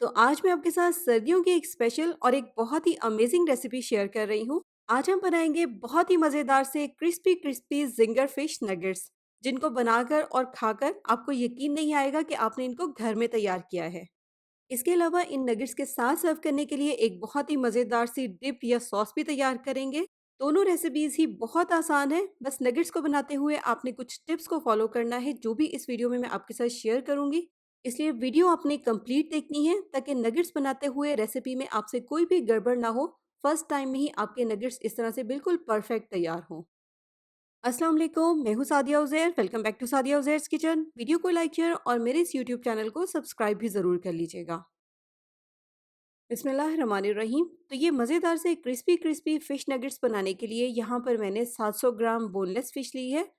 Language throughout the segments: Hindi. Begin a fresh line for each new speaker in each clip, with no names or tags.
तो आज मैं आपके साथ सर्दियों की एक स्पेशल और एक बहुत ही अमेजिंग रेसिपी शेयर कर रही हूँ। आज हम बनाएंगे बहुत ही मज़ेदार से crispy crispy ginger fish nuggets, जिनको बनाकर और खाकर आपको यकीन नहीं आएगा कि आपने इनको घर में तैयार किया है। इसके अलावा इन नगेट्स के साथ सर्व करने के लिए एक बहुत ही मज़ेदार सी डिप या सॉस भी तैयार करेंगे। दोनों रेसिपीज़ ही बहुत आसान है, बस नगेट्स को बनाते हुए आपने कुछ टिप्स को फॉलो करना है, जो भी इस वीडियो में मैं आपके साथ शेयर करूँगी। इसलिए वीडियो आपने कंप्लीट देखनी है ताकि नगेट्स बनाते हुए रेसिपी में आपसे कोई भी गड़बड़ ना हो। फर्स्ट टाइम में ही आपके नगेट्स इस तरह से बिल्कुल परफेक्ट तैयार हों। अस्सलाम वालेकुम, मैं हूँ Sadia Uzair. Welcome back to Sadia Uzair's kitchen. Video को लाइक शेयर और मेरे इस यूट्यूब चैनल को सब्सक्राइब भी ज़रूर कर लीजिएगा। बिस्मिल्लाहिर्रहमानिर्रहीम। तो ये मज़ेदार से क्रिस्पी क्रिस्पी फ़िश नगेट्स बनाने के लिए यहाँ पर मैंने 700 ग्राम बोनलेस फ़िश ली है।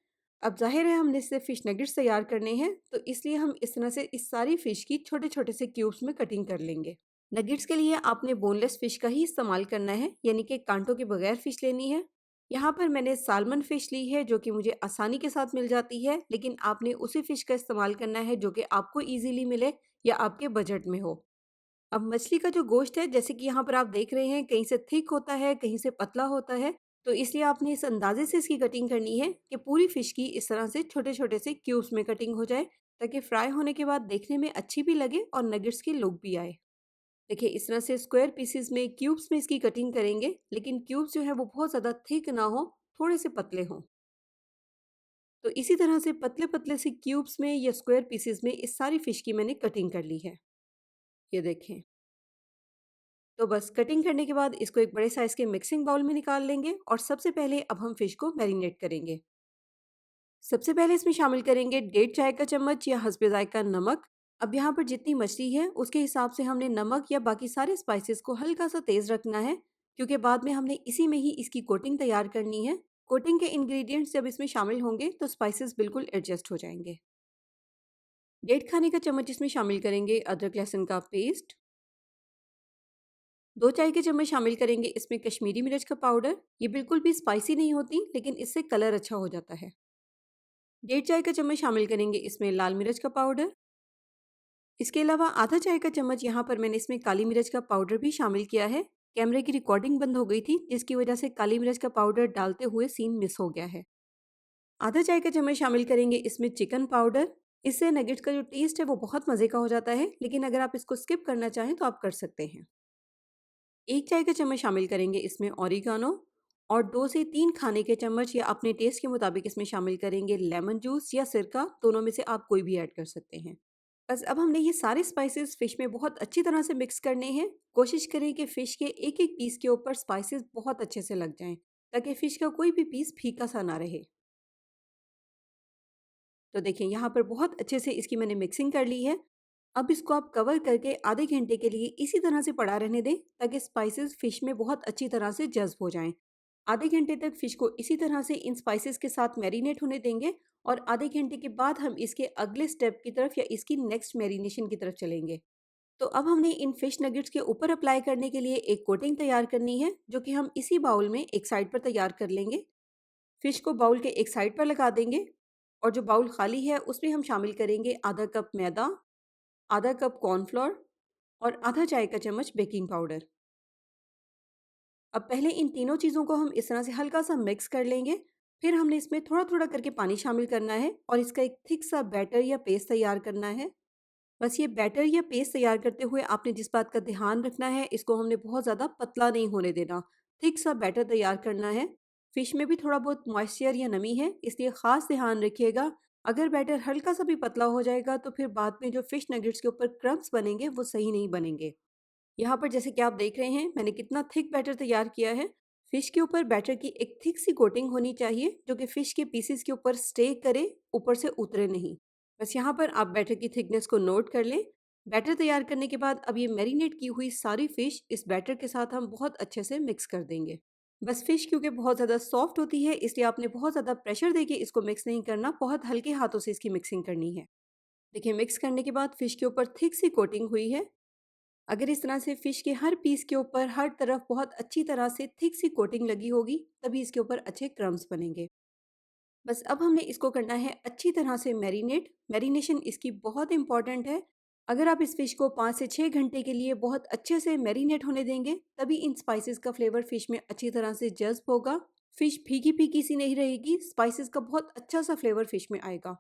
अब ज़ाहिर है हमने इससे फ़िश नगेट्स तैयार करने हैं, तो इसलिए हम इस तरह से इस सारी फ़िश की छोटे-छोटे से क्यूब्स में कटिंग कर लेंगे। नगेट्स के लिए आपने बोनलेस फ़िश का ही इस्तेमाल करना है, यानी कि कांटों के बगैर फ़िश लेनी है। यहाँ पर मैंने सालमन फ़िश ली है, जो कि मुझे आसानी के साथ मिल जाती है, लेकिन आपने उसी फ़िश का इस्तेमाल करना है जो कि आपको ईज़िली मिले या आपके बजट में हो। अब मछली का जो गोश्त है, जैसे कि यहाँ पर आप देख रहे हैं, कहीं से थिक होता है, कहीं से पतला होता है, तो इसलिए आपने इस अंदाज़े से इसकी कटिंग करनी है कि पूरी फ़िश की इस तरह से छोटे-छोटे से क्यूब्स में कटिंग हो जाए, ताकि फ्राई होने के बाद देखने में अच्छी भी लगे और नगेट्स की लुक भी आए। देखिए, इस तरह से स्क्वायर पीसेज़ में, क्यूब्स में इसकी कटिंग करेंगे, लेकिन क्यूब्स जो है वो बहुत ज़्यादा थिक ना हो, थोड़े से पतले हों। तो इसी तरह से पतले-पतले से क्यूब्स में या स्क्वायर पीसेज़ में इस सारी फ़िश की मैंने कटिंग कर ली है। ये देखें। तो बस कटिंग करने के बाद इसको एक बड़े साइज़ के मिक्सिंग बाउल में निकाल लेंगे और सबसे पहले अब हम फ़िश को मैरिनेट करेंगे। सबसे पहले इसमें शामिल करेंगे डेढ़ चाय का चम्मच या हस्बे ज़ायक़ा नमक। अब यहाँ पर जितनी मछली है उसके हिसाब से हमने नमक या बाकी सारे स्पाइसेस को हल्का-सा तेज़ रखना है, क्योंकि बाद में हमने इसी में ही इसकी कोटिंग तैयार करनी है। कोटिंग के इंग्रीडिएंट्स जब इसमें शामिल होंगे तो स्पाइसेस बिल्कुल एडजस्ट हो जाएँगे। डेढ़ खाने का चम्मच इसमें शामिल करेंगे अदरक लहसुन का पेस्ट। 2 चाय के चम्मच शामिल करेंगे इसमें कश्मीरी मिर्च का पाउडर। ये बिल्कुल भी स्पाइसी नहीं होती, लेकिन इससे कलर अच्छा हो जाता है। डेढ़ चाय का चम्मच शामिल करेंगे इसमें लाल मिर्च का पाउडर। इसके अलावा आधा चाय का चम्मच यहाँ पर मैंने इसमें काली मिर्च का पाउडर भी शामिल किया है। कैमरे की रिकॉर्डिंग बंद हो गई थी, जिसकी वजह से काली मिर्च का पाउडर डालते हुए सीन मिस हो गया है। आधा चाय का चम्मच शामिल करेंगे इसमें चिकन पाउडर। इससे नगेट्स का जो टेस्ट है वो बहुत मज़े का हो जाता है, लेकिन अगर आप इसको स्किप करना चाहें तो आप कर सकते हैं। 1 चाय का चम्मच शामिल करेंगे इसमें ऑरिगानो और 2 से 3 खाने के चम्मच या अपने टेस्ट के मुताबिक इसमें शामिल करेंगे लेमन जूस या सिरका, दोनों में से आप कोई भी ऐड कर सकते हैं। बस अब हमने ये सारे स्पाइसेस फ़िश में बहुत अच्छी तरह से मिक्स करने हैं। कोशिश करें कि फ़िश के एक-एक पीस के ऊपर स्पाइसेस बहुत अच्छे से लग जाएँ, ताकि फ़िश का कोई भी पीस फीका-सा ना रहे। तो देखिए, यहाँ पर बहुत अच्छे से इसकी मैंने मिक्सिंग कर ली है। अब इसको आप कवर करके आधे घंटे के लिए इसी तरह से पड़ा रहने दें, ताकि स्पाइसेस फ़िश में बहुत अच्छी तरह से जज़्ब हो जाएँ। आधे घंटे तक फ़िश को इसी तरह से इन स्पाइसेस के साथ मैरिनेट होने देंगे और आधे घंटे के बाद हम इसके अगले स्टेप की तरफ या इसकी नेक्स्ट मैरिनेशन की तरफ चलेंगे। तो अब हमने इन फ़िश नगेट्स के ऊपर अप्लाई करने के लिए एक कोटिंग तैयार करनी है, जो कि हम इसी बाउल में एक साइड पर तैयार कर लेंगे। फ़िश को बाउल के एक साइड पर लगा देंगे और जो बाउल खाली है उसमें हम शामिल करेंगे आधा कप मैदा, आधा कप कॉर्नफ्लोर और आधा चाय का चम्मच बेकिंग पाउडर। अब पहले इन तीनों चीज़ों को हम इस तरह से हल्का-सा मिक्स कर लेंगे, फिर हमने इसमें थोड़ा-थोड़ा करके पानी शामिल करना है और इसका एक थिक सा बैटर या पेस्ट तैयार करना है। बस ये बैटर या पेस्ट तैयार करते हुए आपने जिस बात का ध्यान रखना है, इसको हमने बहुत ज़्यादा पतला नहीं होने देना, थिक सा बैटर तैयार करना है। फ़िश में भी थोड़ा बहुत मॉइस्चर या नमी है, इसलिए ख़ास ध्यान रखिएगा। अगर बैटर हल्का सा भी पतला हो जाएगा तो फिर बाद में जो फ़िश नगेट्स के ऊपर क्रम्ब्स बनेंगे वो सही नहीं बनेंगे। यहाँ पर जैसे कि आप देख रहे हैं, मैंने कितना थिक बैटर तैयार किया है। फ़िश के ऊपर बैटर की एक थिक सी कोटिंग होनी चाहिए, जो कि फ़िश के पीसेस के ऊपर स्टे करे, ऊपर से उतरे नहीं। बस यहाँ पर आप बैटर की थिकनेस को नोट कर लें। बैटर तैयार करने के बाद अब ये मैरिनेट की हुई सारी फ़िश इस बैटर के साथ हम बहुत अच्छे से मिक्स कर देंगे। बस फ़िश क्योंकि बहुत ज़्यादा सॉफ्ट होती है, इसलिए आपने बहुत ज़्यादा प्रेशर देके इसको मिक्स नहीं करना, बहुत हल्के हाथों से इसकी मिक्सिंग करनी है। देखिए, मिक्स करने के बाद फ़िश के ऊपर थिक सी कोटिंग हुई है। अगर इस तरह से फ़िश के हर पीस के ऊपर हर तरफ बहुत अच्छी तरह से थिक सी कोटिंग लगी होगी, तभी इसके ऊपर अच्छे क्रम्स बनेंगे। बस अब हमने इसको करना है अच्छी तरह से मैरिनेट। मैरिनेशन इसकी बहुत इंपॉर्टेंट है। अगर आप इस फ़िश को 5 से 6 घंटे के लिए बहुत अच्छे से मैरिनेट होने देंगे, तभी इन स्पाइसेस का फ्लेवर फ़िश में अच्छी तरह से जज़्ब होगा। फ़िश फीकी-फीकी सी नहीं रहेगी, स्पाइसेस का बहुत अच्छा-सा फ्लेवर फ़िश में आएगा।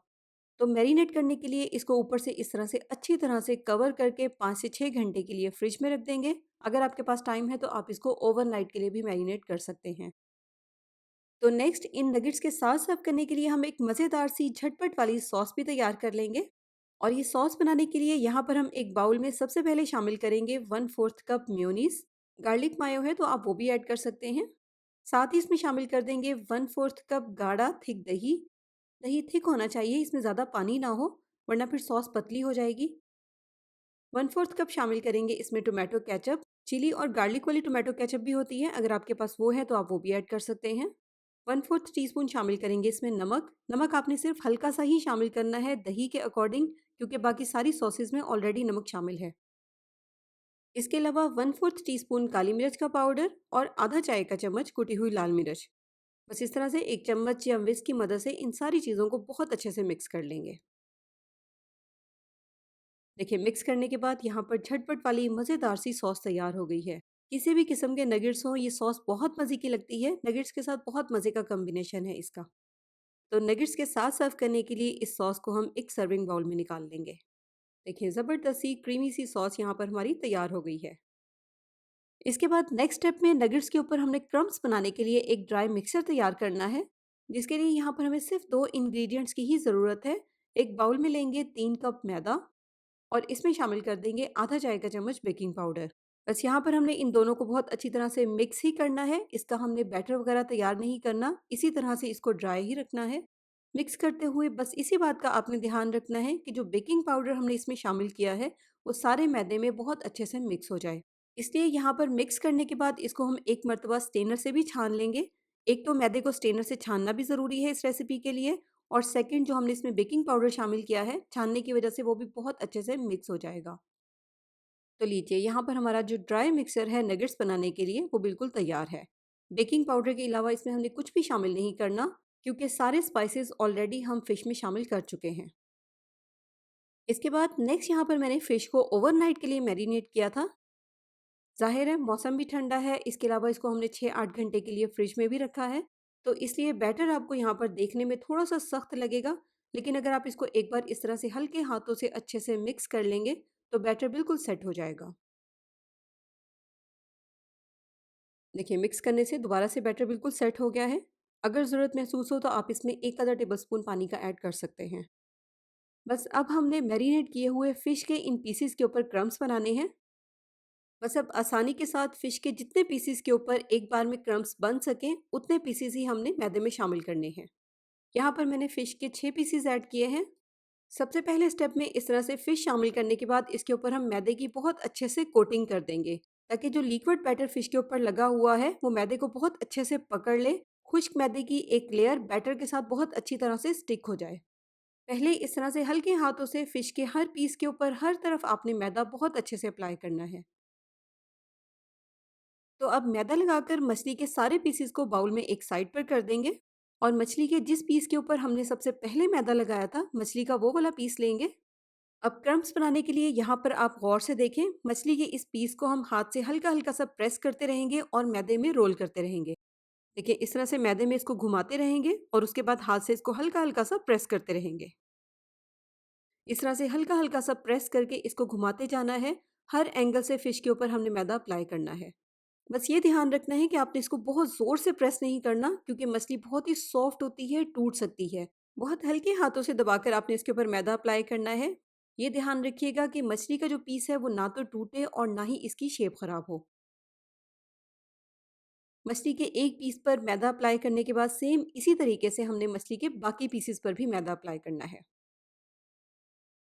तो मैरिनेट करने के लिए इसको ऊपर से इस तरह से अच्छी तरह से कवर करके 5 से 6 घंटे के लिए फ्रिज में रख देंगे। अगर आपके पास टाइम है तो आप इसको ओवरनाइट के लिए भी मैरिनेट कर सकते हैं। तो नेक्स्ट इन नगेट्स के साथ सर्व करने के लिए हम एक मज़ेदार सी झटपट वाली सॉस भी तैयार कर लेंगे। और ये सॉस बनाने के लिए यहाँ पर हम एक बाउल में सबसे पहले शामिल करेंगे 1/4 कप मेयोनीज़। गार्लिक मायो है तो आप वो भी ऐड कर सकते हैं। साथ ही इसमें शामिल कर देंगे 1/4 कप गाढ़ा थिक दही। दही थिक होना चाहिए, इसमें ज़्यादा पानी ना हो, वरना फिर सॉस पतली हो जाएगी। 1/4 कप शामिल करेंगे इसमें टोमेटो केचप। चिली और गार्लिक वाली टोमेटो केचप भी होती है, अगर आपके पास वो है तो आप वो भी ऐड कर सकते हैं। 1/4 टीस्पून शामिल करेंगे इसमें नमक। नमक आपने सिर्फ हल्का सा ही शामिल करना है दही के अकॉर्डिंग, क्योंकि बाकी सारी सॉसेस में ऑलरेडी नमक शामिल है। इसके अलावा 1/4 टीस्पून काली मिर्च का पाउडर और आधा चाय का चम्मच कुटी हुई लाल मिर्च। बस इस तरह से एक चम्मच या विस्क की मदद से इन सारी चीज़ों को बहुत अच्छे से मिक्स कर लेंगे। देखिए मिक्स करने के बाद यहाँ पर झटपट वाली मज़ेदार सी सॉस तैयार हो गई है। किसी भी किस्म के नगेट्स हों, ये सॉस बहुत मज़े की लगती है। नगेट्स के साथ बहुत मज़े का कॉम्बिनेशन है इसका। तो नगेट्स के साथ सर्व करने के लिए इस सॉस को हम एक सर्विंग बाउल में निकाल लेंगे। देखिए ज़बरदस्त सी क्रीमी सी सॉस यहाँ पर हमारी तैयार हो गई है। इसके बाद नेक्स्ट स्टेप में नगेट्स के ऊपर हमने क्रम्ब्स बनाने के लिए एक ड्राई मिक्सचर तैयार करना है, जिसके लिए यहाँ पर हमें सिर्फ 2 इंग्रेडिएंट्स की ही ज़रूरत है। एक बाउल में लेंगे 3 कप मैदा और इसमें शामिल कर देंगे आधा चाय का चम्मच बेकिंग पाउडर। बस यहाँ पर हमने इन दोनों को बहुत अच्छी तरह से मिक्स ही करना है, इसका हमने बैटर वगैरह तैयार नहीं करना, इसी तरह से इसको ड्राई ही रखना है। मिक्स करते हुए बस इसी बात का आपने ध्यान रखना है कि जो बेकिंग पाउडर हमने इसमें शामिल किया है, वो सारे मैदे में बहुत अच्छे से मिक्स हो जाए। इसलिए यहाँ पर मिक्स करने के बाद इसको हम एक मर्तबा स्टेनर से भी छान लेंगे। एक तो मैदे को स्टेनर से छानना भी ज़रूरी है इस रेसिपी के लिए, और सेकंड जो हमने इसमें बेकिंग पाउडर शामिल किया है, छानने की वजह से वो भी बहुत अच्छे से मिक्स हो जाएगा। तो लीजिए यहाँ पर हमारा जो ड्राई मिक्सर है नगेट्स बनाने के लिए वो बिल्कुल तैयार है। बेकिंग पाउडर के अलावा इसमें हमने कुछ भी शामिल नहीं करना, क्योंकि सारे स्पाइसेस ऑलरेडी हम फिश में शामिल कर चुके हैं। इसके बाद नेक्स्ट यहाँ पर मैंने फ़िश को ओवरनाइट के लिए मैरिनेट किया था। ज़ाहिर है मौसम भी ठंडा है, इसके अलावा इसको हमने 6-8 घंटे के लिए फ्रिज में भी रखा है, तो इसलिए बैटर आपको यहाँ पर देखने में थोड़ा-सा सख्त लगेगा, लेकिन अगर आप इसको एक बार इस तरह से हल्के हाथों से अच्छे से मिक्स कर लेंगे, तो बैटर बिल्कुल सेट हो जाएगा। देखिए मिक्स करने से दोबारा से बैटर बिल्कुल सेट हो गया है। अगर ज़रूरत महसूस हो तो आप इसमें 1 आधा टेबलस्पून पानी का ऐड कर सकते हैं। बस अब हमने मैरिनेट किए हुए फ़िश के इन पीसेस के ऊपर क्रम्ब्स बनाने हैं। बस अब आसानी के साथ फ़िश के जितने पीसेस के ऊपर एक बार में क्रम्ब्स बन सकें, उतने पीसेस ही हमने मैदे में शामिल करने हैं। यहाँ पर मैंने फ़िश के 6 पीसेस ऐड किए हैं। सबसे पहले स्टेप में इस तरह से फ़िश शामिल करने के बाद इसके ऊपर हम मैदे की बहुत अच्छे से कोटिंग कर देंगे, ताकि जो लिक्विड बैटर फ़िश के ऊपर लगा हुआ है, वो मैदे को बहुत अच्छे से पकड़ ले। खुश्क मैदे की एक लेयर बैटर के साथ बहुत अच्छी तरह से स्टिक हो जाए। पहले इस तरह से हल्के हाथों से फ़िश के हर पीस के ऊपर हर तरफ आपने मैदा बहुत अच्छे से अप्लाई करना है। तो अब मैदा लगाकर मछली के सारे पीसेस को बाउल में एक साइड पर कर देंगे, और मछली के जिस पीस के ऊपर हमने सबसे पहले मैदा लगाया था, मछली का वो वाला पीस लेंगे। अब क्रम्ब्स बनाने के लिए यहाँ पर आप गौर से देखें, मछली के इस पीस को हम हाथ से हल्का-हल्का सा प्रेस करते रहेंगे और मैदे में रोल करते रहेंगे। देखिए इस तरह से मैदे में इसको घुमाते रहेंगे और उसके बाद हाथ से इसको हल्का-हल्का सा प्रेस करते रहेंगे। इस तरह से हल्का-हल्का सा प्रेस करके इसको घुमाते जाना है। हर एंगल से फिश के ऊपर हमने मैदा अप्लाई करना है। बस ये ध्यान रखना है कि आपने इसको बहुत ज़ोर से प्रेस नहीं करना, क्योंकि मछली बहुत ही सॉफ्ट होती है, टूट सकती है। बहुत हल्के हाथों से दबाकर आपने इसके ऊपर मैदा अप्लाई करना है। ये ध्यान रखिएगा कि मछली का जो पीस है वो ना तो टूटे और ना ही इसकी शेप खराब हो। मछली के एक पीस पर मैदा अप्लाई करने के बाद सेम इसी तरीके से हमने मछली के बाकी पीसेस पर भी मैदा अप्लाई करना है।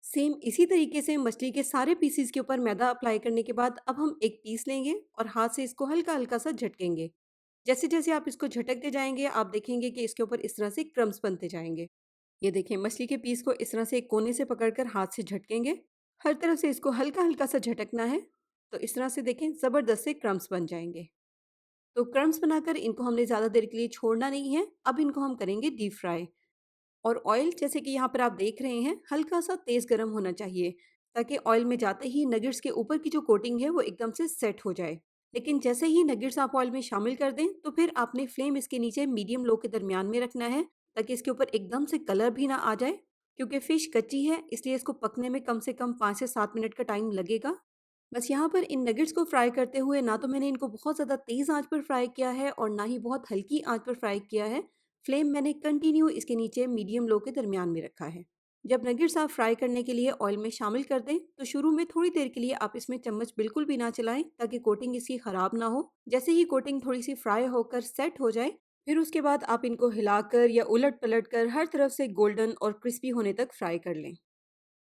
सेम इसी तरीके से मछली के सारे पीसेस के ऊपर मैदा अप्लाई करने के बाद अब हम एक पीस लेंगे और हाथ से इसको हल्का-हल्का सा झटकेंगे। जैसे-जैसे आप इसको झटकते जाएँगे, आप देखेंगे कि इसके ऊपर इस तरह से क्रम्ब्स बनते जाएँगे। ये देखिए मछली के पीस को इस तरह से एक कोने से पकड़कर हाथ से झटकेंगे। हर तरफ से इसको हल्का-हल्का सा झटकना है। तो इस तरह से देखें ज़बरदस्त से क्रम्ब्स बन जाएँगे। तो क्रम्ब्स बनाकर इनको हमने ज़्यादा देर के लिए छोड़ना नहीं है। अब इनको हम करेंगे डीप फ्राई। और ऑयल जैसे कि यहाँ पर आप देख रहे हैं हल्का सा तेज़ गरम होना चाहिए, ताकि ऑयल में जाते ही नगेट्स के ऊपर की जो कोटिंग है वो एकदम से सेट हो जाए। लेकिन जैसे ही नगेट्स आप ऑयल में शामिल कर दें, तो फिर आपने फ्लेम इसके नीचे मीडियम लो के दरमियान में रखना है, ताकि इसके ऊपर एकदम से कलर भी ना आ जाए। क्योंकि फ़िश कच्ची है, इसलिए इसको पकने में कम से कम 5 से 7 मिनट का टाइम लगेगा। बस यहाँ पर इन नगेट्स को फ्राई करते हुए ना तो मैंने इनको बहुत ज़्यादा तेज़ आँच पर फ्राई किया है और ना ही बहुत हल्की आँच पर फ्राई किया है। फ्लेम मैंने कंटिन्यू इसके नीचे मीडियम लो के दरमियान में रखा है। जब नगेट्स आप फ्राई करने के लिए ऑयल में शामिल कर दें, तो शुरू में थोड़ी देर के लिए आप इसमें चम्मच बिल्कुल भी ना चलाएं, ताकि कोटिंग इसकी ख़राब ना हो। जैसे ही कोटिंग थोड़ी सी फ्राई होकर सेट हो जाए, फिर उसके बाद आप इनको हिलाकर या उलट-पलट कर हर तरफ से गोल्डन और क्रिस्पी होने तक फ्राई कर लें।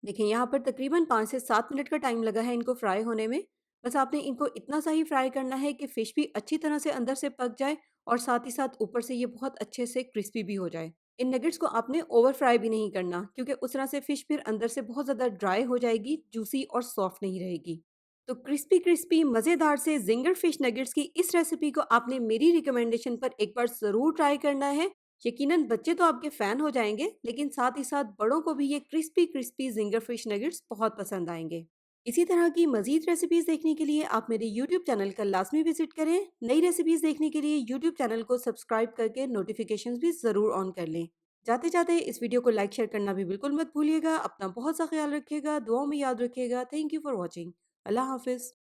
देखिए, यहाँ पर तकरीबन 5 से 7 मिनट का टाइम लगा है इनको फ्राई होने में। बस आपने इनको इतना सा ही फ्राई करना है कि फ़िश भी अच्छी तरह से अंदर से पक जाए और साथ ही साथ ऊपर से ये बहुत अच्छे से क्रिस्पी भी हो जाए। इन नगेट्स को आपने ओवर फ्राई भी नहीं करना, क्योंकि उस तरह से फ़िश फिर अंदर से बहुत ज़्यादा ड्राई हो जाएगी, जूसी और सॉफ्ट नहीं रहेगी। तो क्रिस्पी-क्रिस्पी मज़ेदार से ज़िंगर फ़िश नगेट्स की इस रेसिपी को आपने मेरी रिकमेंडेशन पर एक बार ज़रूर ट्राई करना है। यकीनन बच्चे तो आपके फ़ैन हो जाएँगे, लेकिन साथ ही साथ बड़ों को भी ये क्रिस्पी-क्रिस्पी ज़िंगर फ़िश नगेट्स बहुत पसंद आएँगे। इसी तरह की मज़ीद रेसिपीज़ देखने के लिए आप मेरे यूट्यूब चैनल का लाज़मी विज़िट करें। नई रेसिपीज़ देखने के लिए यूट्यूब चैनल को सब्सक्राइब करके नोटिफ़िकेशंस भी ज़रूर ऑन कर लें। जाते-जाते इस वीडियो को लाइक शेयर करना भी बिल्कुल मत भूलिएगा। अपना बहुत सा ख़्याल रखिएगा, दुआओं में याद रखिएगा। Thank you for watching. अल्लाह हाफ़िज़।